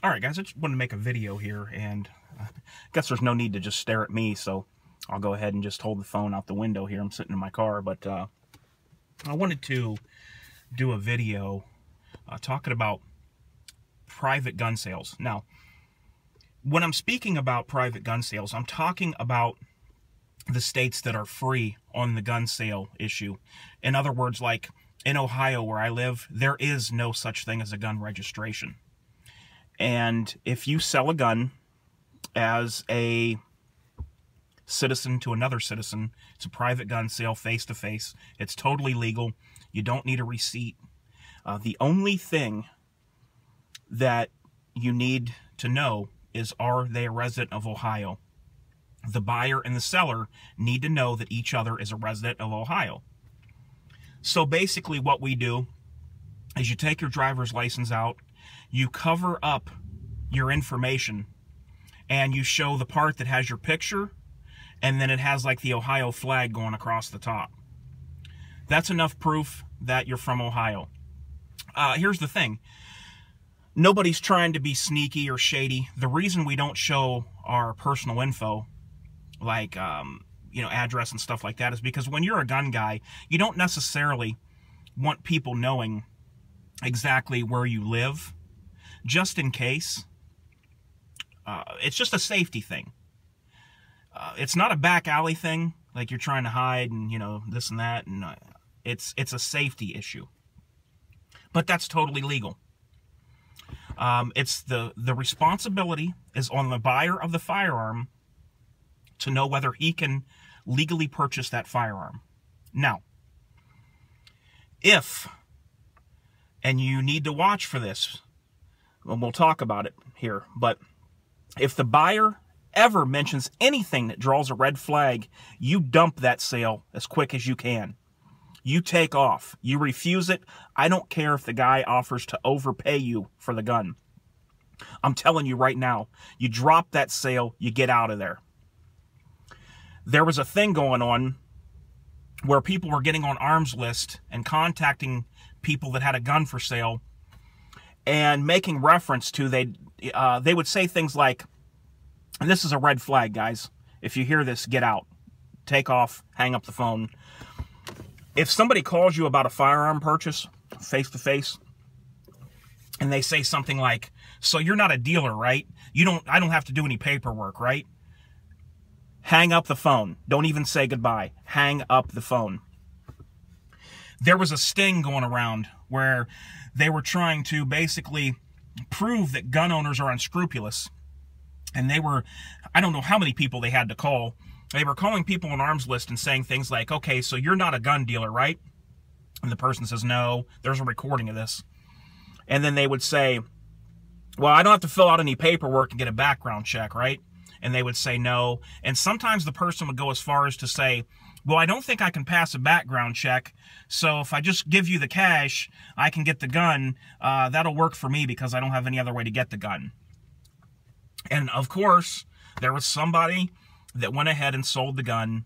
Alright guys, I just wanted to make a video here, and I guess there's no need to just stare at me, so I'll go ahead and just hold the phone out the window here. I'm sitting in my car, but I wanted to do a video talking about private gun sales. Now, when I'm speaking about private gun sales, I'm talking about the states that are free on the gun sale issue. In other words, like in Ohio where I live, there is no such thing as a gun registration. And if you sell a gun as a citizen to another citizen, it's a private gun sale, face-to-face. It's totally legal. You don't need a receipt. The only thing that you need to know is, are they a resident of Ohio? The buyer and the seller need to know that each other is a resident of Ohio. So basically what we do is you take your driver's license out, you cover up your information, and you show the part that has your picture, and then it has like the Ohio flag going across the top. That's enough proof that you're from Ohio. Here's the thing. Nobody's trying to be sneaky or shady. The reason we don't show our personal info, like address and stuff like that, is because when you're a gun guy, you don't necessarily want people knowing exactly where you live, just in case. It's just a safety thing. It's not a back alley thing, like you're trying to hide and, this and that. And it's a safety issue. But that's totally legal. It's the responsibility is on the buyer of the firearm to know whether he can legally purchase that firearm. Now, if, and you need to watch for this, and we'll talk about it here, but if the buyer ever mentions anything that draws a red flag, you dump that sale as quick as you can. You take off. You refuse it. I don't care if the guy offers to overpay you for the gun. I'm telling you right now, you drop that sale, you get out of there. There was a thing going on where people were getting on Arms List and contacting people that had a gun for sale and making reference to, they would say things like, and this is a red flag, guys. If you hear this, get out. Take off, hang up the phone. If somebody calls you about a firearm purchase, face-to-face, and they say something like, so you're not a dealer, right? I don't have to do any paperwork, right? Hang up the phone. Don't even say goodbye. Hang up the phone. There was a sting going around where they were trying to basically prove that gun owners are unscrupulous. And they were, I don't know how many people they had to call. They were calling people on Arms List and saying things like, okay, so you're not a gun dealer, right? And the person says, no, there's a recording of this. And then they would say, well, I don't have to fill out any paperwork and get a background check, right? And they would say no. And sometimes the person would go as far as to say, well, I don't think I can pass a background check, so if I just give you the cash, I can get the gun. That'll work for me because I don't have any other way to get the gun. And, of course, there was somebody that went ahead and sold the gun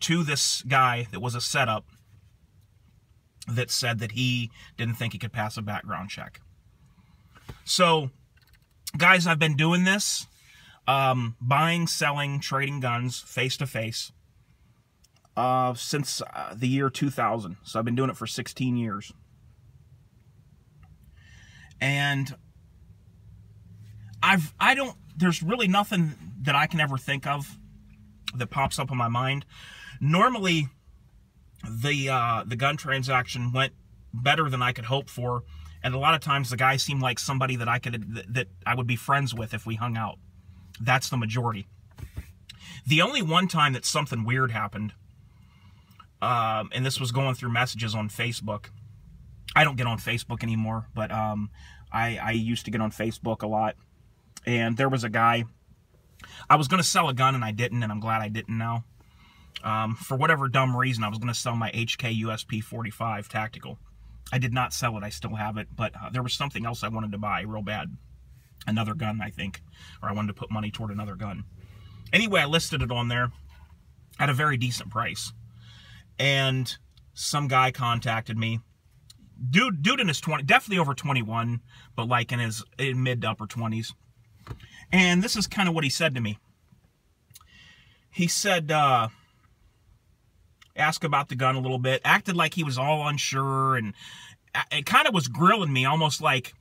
to this guy that was a setup that said that he didn't think he could pass a background check. So, guys, I've been doing this, buying, selling, trading guns face-to-face since the year 2000. So I've been doing it for 16 years. And there's really nothing that I can ever think of that pops up in my mind. Normally, the gun transaction went better than I could hope for, and a lot of times the guy seemed like somebody that I would be friends with if we hung out. That's the majority. The only one time that something weird happened, and this was going through messages on Facebook. I don't get on Facebook anymore, but I used to get on Facebook a lot. And there was a guy, I was going to sell a gun and I didn't, and I'm glad I didn't now. For whatever dumb reason, I was going to sell my HK USP 45 Tactical. I did not sell it, I still have it, but there was something else I wanted to buy real bad. Another gun, I think, or I wanted to put money toward another gun. Anyway, I listed it on there at a very decent price. And some guy contacted me dude in his 20s, definitely over 21, but like in his mid to upper 20s. And this is kind of what he said to me. He said, asked about the gun a little bit, acted like he was all unsure, and it kind of was grilling me, almost like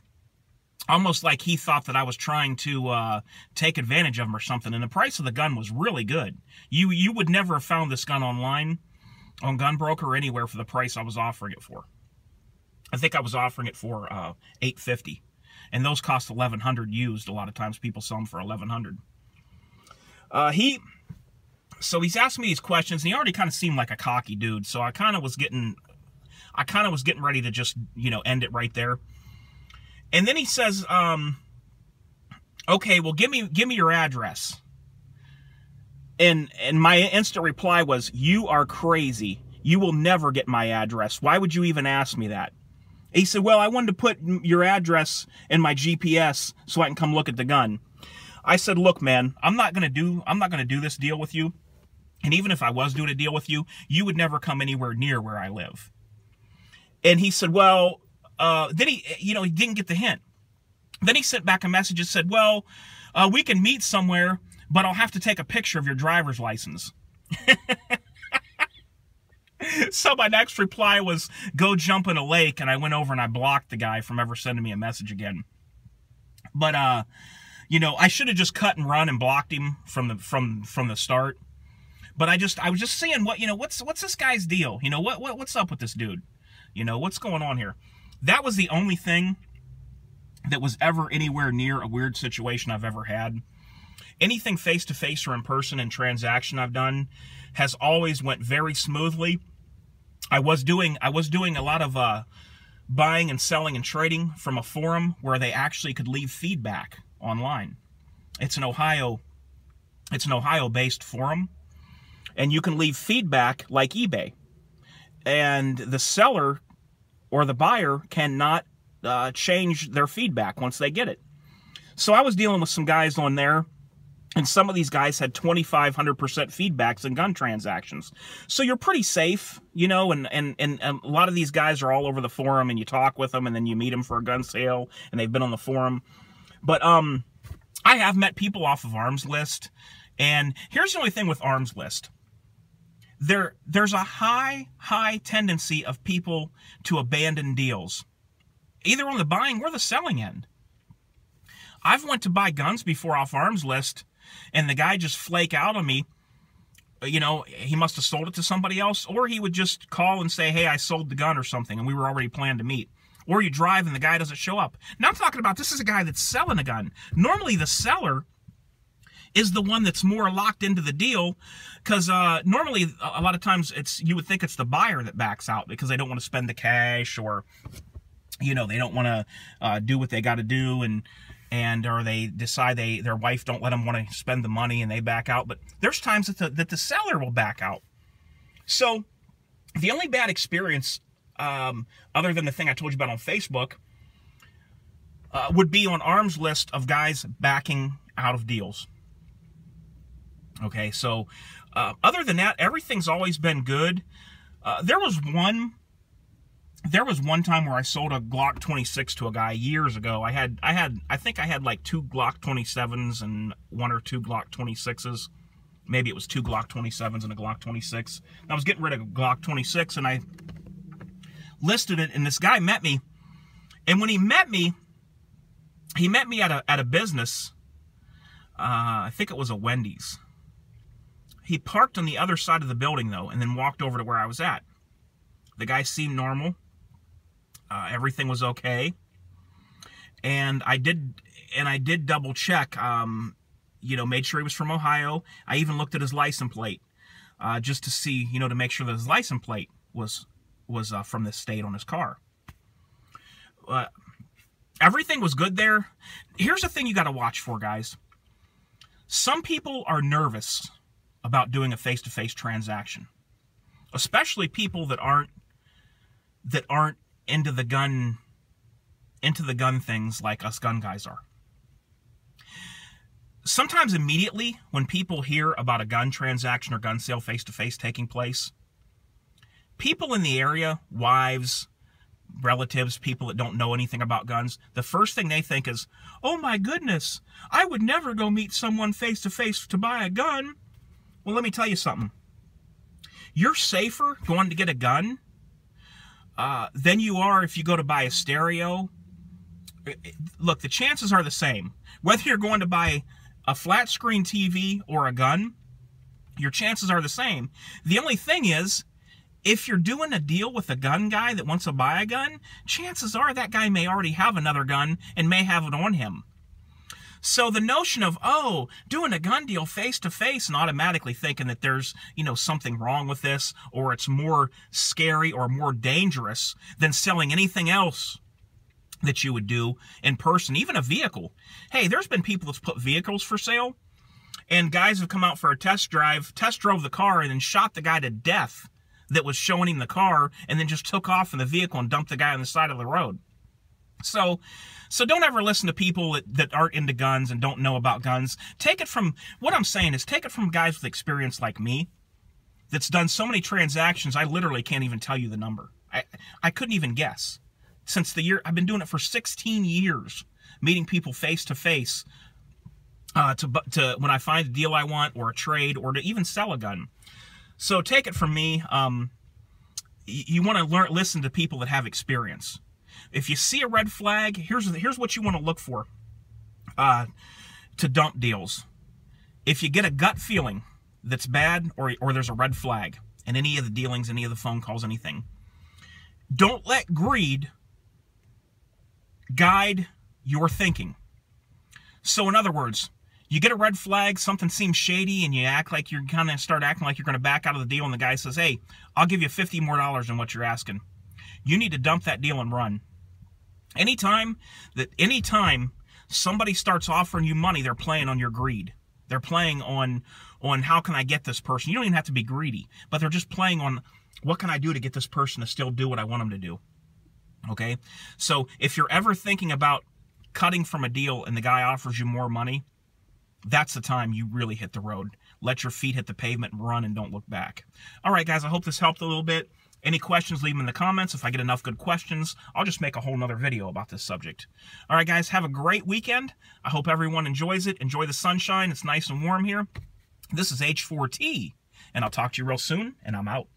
he thought that I was trying to take advantage of him or something. And the price of the gun was really good. You would never have found this gun online, on GunBroker or anywhere for the price I was offering it for. I think I was offering it for $850, and those cost $1,100 used. A lot of times people sell them for $1,100. So he's asking me these questions, and he already kind of seemed like a cocky dude. So I kind of was getting ready to just, you know, end it right there. And then he says, okay, well, give me your address. And my instant reply was, you are crazy. You will never get my address. Why would you even ask me that? He said, well, I wanted to put your address in my GPS so I can come look at the gun. I said, look, man, I'm not going to do this deal with you. And even if I was doing a deal with you, you would never come anywhere near where I live. And he said, well, then he didn't get the hint. Then he sent back a message and said, well, we can meet somewhere, but I'll have to take a picture of your driver's license. So my next reply was, go jump in a lake, and I went over and I blocked the guy from ever sending me a message again. But, you know, I should have just cut and run and blocked him from the start. But I was just seeing what's this guy's deal? You know, what's up with this dude? You know, what's going on here? That was the only thing that was ever anywhere near a weird situation I've ever had. Anything face-to-face or in person and transaction I've done has always went very smoothly. I was doing a lot of buying and selling and trading from a forum where they actually could leave feedback online. It's an Ohio-based forum, and you can leave feedback like eBay. And the seller or the buyer cannot change their feedback once they get it. So I was dealing with some guys on there, and some of these guys had 2,500% feedbacks in gun transactions. So you're pretty safe, you know, and a lot of these guys are all over the forum, and you talk with them, and then you meet them for a gun sale, and they've been on the forum. But I have met people off of Arms List, and here's the only thing with Arms List. There's a high tendency of people to abandon deals, either on the buying or the selling end. I've went to buy guns before off Arms List, and the guy just flake out on me. You know, he must have sold it to somebody else, or he would just call and say, hey, I sold the gun or something, and we were already planned to meet. Or you drive and the guy doesn't show up. Now I'm talking about, this is a guy that's selling a gun. Normally the seller is the one that's more locked into the deal, because normally a lot of times you would think it's the buyer that backs out because they don't want to spend the cash, or, you know, they don't want to do what they got to do, or they decide their wife don't let them want to spend the money and they back out. But there's times that the seller will back out. So the only bad experience, other than the thing I told you about on Facebook, would be on Arms List of guys backing out of deals. Okay, so other than that, everything's always been good. There was one time where I sold a Glock 26 to a guy years ago. I think I had like 2 Glock 27s and 1 or 2 Glock 26s. Maybe it was 2 Glock 27s and a Glock 26. And I was getting rid of a Glock 26, and I listed it, and this guy met me. And when he met me at a business. I think it was a Wendy's. He parked on the other side of the building, though, and then walked over to where I was at. The guy seemed normal. Everything was okay. And I did double check, you know, made sure he was from Ohio. I even looked at his license plate, just to see, you know, to make sure that his license plate was from this state on his car. Everything was good there. Here's the thing you got to watch for, guys. Some people are nervous about doing a face-to-face transaction, especially people that aren't into the gun things like us gun guys are. Sometimes immediately when people hear about a gun transaction or gun sale face-to-face taking place, people in the area, wives, relatives, people that don't know anything about guns, the first thing they think is, oh my goodness, I would never go meet someone face-to-face to buy a gun. Well, let me tell you something. You're safer going to get a gun than you are if you go to buy a stereo. Look, the chances are the same. Whether you're going to buy a flat screen TV or a gun, your chances are the same. The only thing is, if you're doing a deal with a gun guy that wants to buy a gun, chances are that guy may already have another gun and may have it on him. So the notion of, oh, doing a gun deal face-to-face and automatically thinking that there's, you know, something wrong with this, or it's more scary or more dangerous than selling anything else that you would do in person, even a vehicle. Hey, there's been people that's put vehicles for sale, and guys have come out for a test drove the car, and then shot the guy to death that was showing him the car, and then just took off in the vehicle and dumped the guy on the side of the road. So don't ever listen to people that aren't into guns and don't know about guns. Take it from, what I'm saying is, take it from guys with experience like me that's done so many transactions, I literally can't even tell you the number. I couldn't even guess. Since the year, I've been doing it for 16 years, meeting people face-to-face to when I find a deal I want, or a trade, or to even sell a gun. So take it from me, you want to listen to people that have experience. If you see a red flag, here's what you want to look for to dump deals. If you get a gut feeling that's bad, or there's a red flag in any of the dealings, any of the phone calls, anything, don't let greed guide your thinking. So in other words, you get a red flag, something seems shady, and you act like you're kind of start acting like you're going to back out of the deal, and the guy says, hey, I'll give you $50 more than what you're asking. You need to dump that deal and run. Anytime somebody starts offering you money, they're playing on your greed. They're playing on how can I get this person. You don't even have to be greedy, but they're just playing on what can I do to get this person to still do what I want them to do. Okay? So if you're ever thinking about cutting from a deal and the guy offers you more money, that's the time you really hit the road. Let your feet hit the pavement and run, and don't look back. All right, guys, I hope this helped a little bit. Any questions, leave them in the comments. If I get enough good questions, I'll just make a whole nother video about this subject. All right, guys, have a great weekend. I hope everyone enjoys it. Enjoy the sunshine. It's nice and warm here. This is H4T, and I'll talk to you real soon, and I'm out.